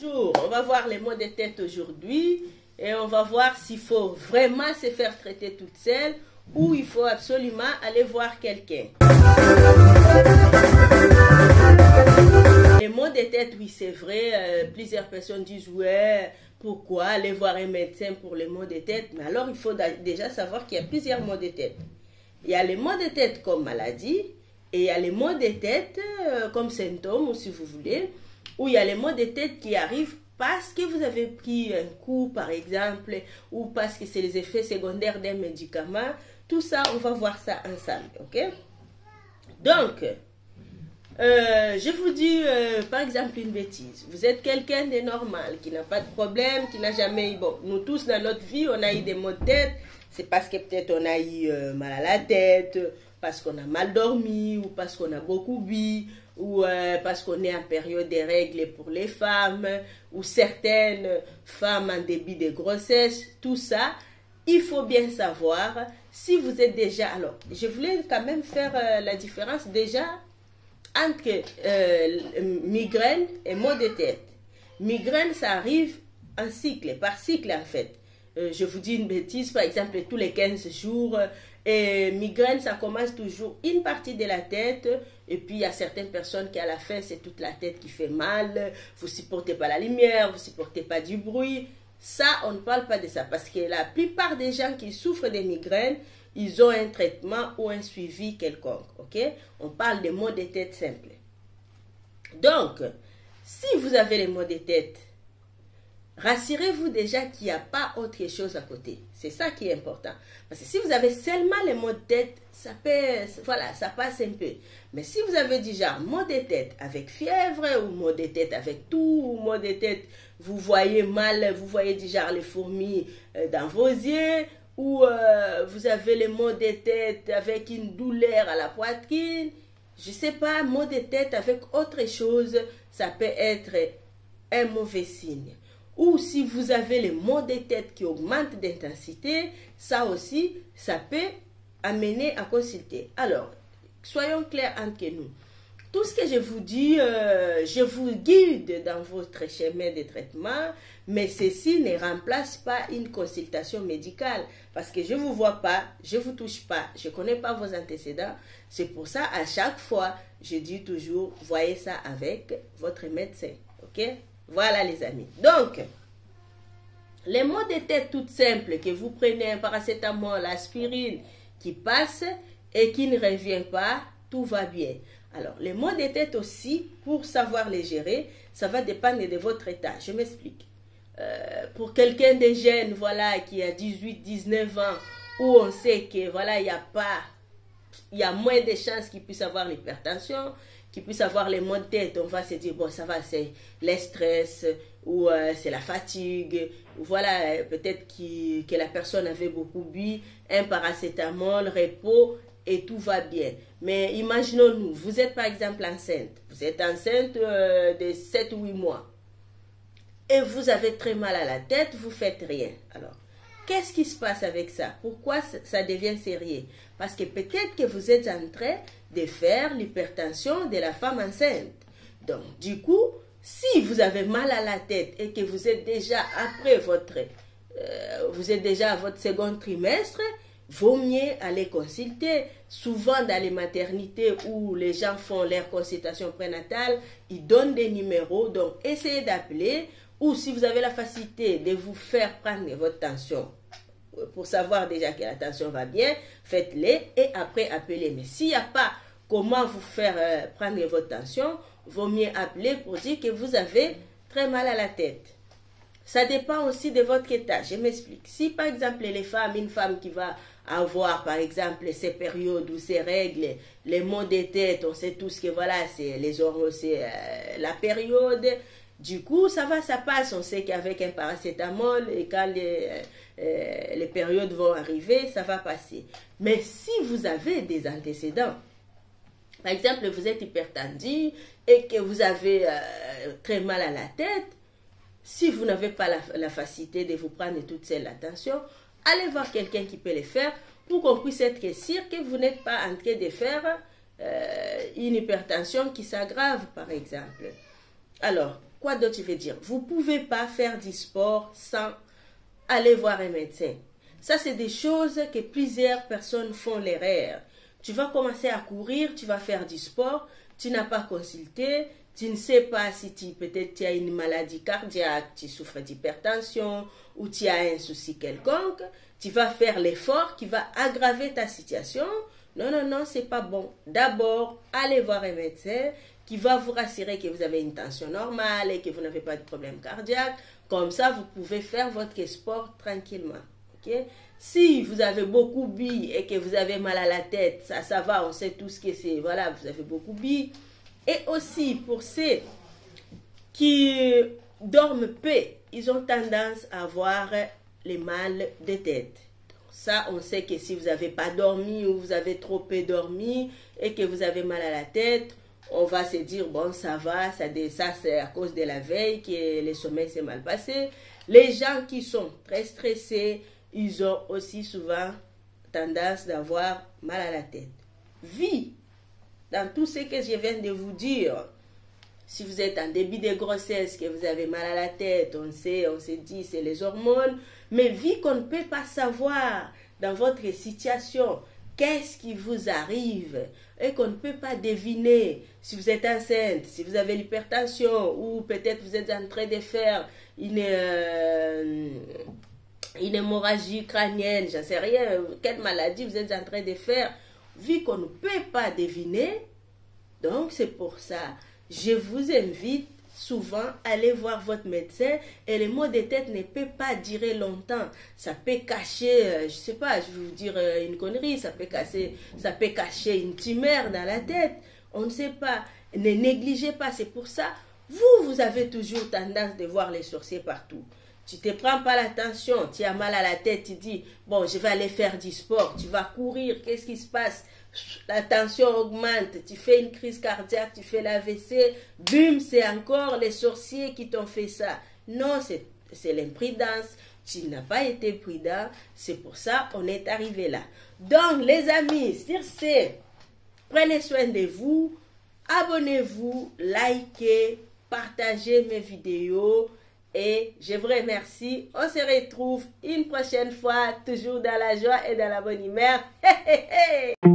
Bonjour, on va voir les maux de tête aujourd'hui et on va voir s'il faut vraiment se faire traiter toute seule ou il faut absolument aller voir quelqu'un. Les maux de tête, oui c'est vrai, plusieurs personnes disent ouais, pourquoi aller voir un médecin pour les maux de tête? Mais alors il faut déjà savoir qu'il y a plusieurs maux de tête. Il y a les maux de tête comme maladie et il y a les maux de tête comme symptômes ou si vous voulez. Ou il y a les maux de tête qui arrivent parce que vous avez pris un coup, par exemple, ou parce que c'est les effets secondaires d'un médicament. Tout ça, on va voir ça ensemble, ok? Donc, je vous dis, par exemple, une bêtise. Vous êtes quelqu'un de normal, qui n'a pas de problème, qui n'a jamais eu... Bon, nous tous, dans notre vie, on a eu des maux de tête. C'est parce que peut-être on a eu mal à la tête, parce qu'on a mal dormi, ou parce qu'on a beaucoup bu, ou parce qu'on est en période de règles pour les femmes, ou certaines femmes en début de grossesse, tout ça, il faut bien savoir si vous êtes déjà... Alors, je voulais quand même faire la différence déjà entre migraine et maux de tête. Migraine, ça arrive en cycle, par cycle en fait. Je vous dis une bêtise, par exemple, tous les 15 jours, et migraine, ça commence toujours une partie de la tête, et puis il y a certaines personnes qui à la fin, c'est toute la tête qui fait mal, vous ne supportez pas la lumière, vous ne supportez pas du bruit. Ça, on ne parle pas de ça, parce que la plupart des gens qui souffrent de migraine, ils ont un traitement ou un suivi quelconque, ok? On parle de maux de tête simples. Donc, si vous avez les maux de tête, rassurez-vous déjà qu'il n'y a pas autre chose à côté. C'est ça qui est important. Parce que si vous avez seulement les maux de tête, ça peut, voilà, ça passe un peu. Mais si vous avez déjà maux de tête avec fièvre, ou maux de tête avec tout, ou maux de tête, vous voyez mal, vous voyez déjà les fourmis dans vos yeux, ou vous avez les maux de tête avec une douleur à la poitrine, je ne sais pas, maux de tête avec autre chose, ça peut être un mauvais signe. Ou si vous avez les maux de tête qui augmentent d'intensité, ça aussi, ça peut amener à consulter. Alors, soyons clairs entre nous. Tout ce que je vous dis, je vous guide dans votre chemin de traitement, mais ceci ne remplace pas une consultation médicale. Parce que je ne vous vois pas, je ne vous touche pas, je ne connais pas vos antécédents. C'est pour ça, à chaque fois, je dis toujours, voyez ça avec votre médecin. Ok? Voilà les amis. Donc, les maux de tête toutes simples que vous prenez un paracétamol, l'aspirine qui passe et qui ne revient pas, tout va bien. Alors, les maux de tête aussi, pour savoir les gérer, ça va dépendre de votre état. Je m'explique. Pour quelqu'un de jeune, voilà, qui a 18-19 ans, où on sait que, voilà, il y a moins de chances qu'il puisse avoir l'hypertension, qu'il puisse avoir les maux de tête, on va se dire, bon, ça va, c'est le stress, ou c'est la fatigue, ou voilà, peut-être que la personne avait beaucoup bu, un paracétamol, repos, et tout va bien. Mais imaginons-nous, vous êtes par exemple enceinte, vous êtes enceinte de 7 ou 8 mois, et vous avez très mal à la tête, vous ne faites rien. Alors, qu'est-ce qui se passe avec ça? Pourquoi ça devient sérieux? Parce que peut-être que vous êtes en train de faire l'hypertension de la femme enceinte. Donc, du coup, si vous avez mal à la tête et que vous êtes déjà après vous êtes déjà à votre second trimestre, vaut mieux aller consulter. Souvent dans les maternités où les gens font leur consultation prénatale, ils donnent des numéros, donc essayez d'appeler. Ou si vous avez la facilité de vous faire prendre votre tension, pour savoir déjà que la tension va bien, faites-le et après appelez. Mais s'il n'y a pas comment vous faire prendre votre tension, vaut mieux appeler pour dire que vous avez très mal à la tête. Ça dépend aussi de votre état. Je m'explique. Si par exemple les femmes, une femme qui va avoir par exemple ces périodes ou ces règles, les maux de tête, on sait tous que voilà, c'est la période. Du coup, ça va, ça passe. On sait qu'avec un paracétamol, et quand les périodes vont arriver, ça va passer. Mais si vous avez des antécédents, par exemple, vous êtes hypertendu et que vous avez très mal à la tête, si vous n'avez pas la facilité de vous prendre toute seule l'attention, allez voir quelqu'un qui peut le faire pour qu'on puisse être sûr que vous n'êtes pas en train de faire une hypertension qui s'aggrave, par exemple. Alors, quoi d'autre je vais dire? Vous ne pouvez pas faire du sport sans aller voir un médecin. Ça, c'est des choses que plusieurs personnes font l'erreur. Tu vas commencer à courir, tu vas faire du sport, tu n'as pas consulté, tu ne sais pas si peut-être tu as une maladie cardiaque, tu souffres d'hypertension ou tu as un souci quelconque. Tu vas faire l'effort qui va aggraver ta situation. Non, non, non, c'est pas bon. D'abord, allez voir un médecin qui va vous rassurer que vous avez une tension normale et que vous n'avez pas de problème cardiaque. Comme ça, vous pouvez faire votre sport tranquillement. Okay? Si vous avez beaucoup bu et que vous avez mal à la tête, ça va, on sait tout ce que c'est. Voilà, vous avez beaucoup bu. Et aussi, pour ceux qui dorment peu, ils ont tendance à avoir les mal de tête. Ça, on sait que si vous n'avez pas dormi ou vous avez trop peu dormi et que vous avez mal à la tête, on va se dire, bon, ça va, ça c'est à cause de la veille que le sommeil s'est mal passé. Les gens qui sont très stressés, ils ont aussi souvent tendance d'avoir mal à la tête. Vie, dans tout ce que je viens de vous dire, si vous êtes en début de grossesse, que vous avez mal à la tête, on se dit c'est les hormones, mais vu qu'on ne peut pas savoir dans votre situation qu'est-ce qui vous arrive et qu'on ne peut pas deviner si vous êtes enceinte, si vous avez l'hypertension ou peut-être vous êtes en train de faire une hémorragie crânienne, j'en sais rien, quelle maladie vous êtes en train de faire, vu qu'on ne peut pas deviner, donc c'est pour ça, je vous invite souvent à aller voir votre médecin et les maux de tête ne peuvent pas durer longtemps. Ça peut cacher, je sais pas, je vais vous dire une connerie, ça peut cacher une tumeur dans la tête. On ne sait pas. Ne négligez pas, c'est pour ça. Vous avez toujours tendance de voir les sorciers partout. Tu ne te prends pas l'attention, tu as mal à la tête, tu dis, bon, je vais aller faire du sport, tu vas courir, qu'est-ce qui se passe? La tension augmente, tu fais une crise cardiaque, tu fais l'AVC, bum, c'est encore les sorciers qui t'ont fait ça. Non, c'est l'imprudence, tu n'as pas été prudent, c'est pour ça qu'on est arrivé là. Donc, les amis, sur ce, prenez soin de vous, abonnez-vous, likez, partagez mes vidéos et je vous remercie. On se retrouve une prochaine fois, toujours dans la joie et dans la bonne humeur. Hey, hey, hey.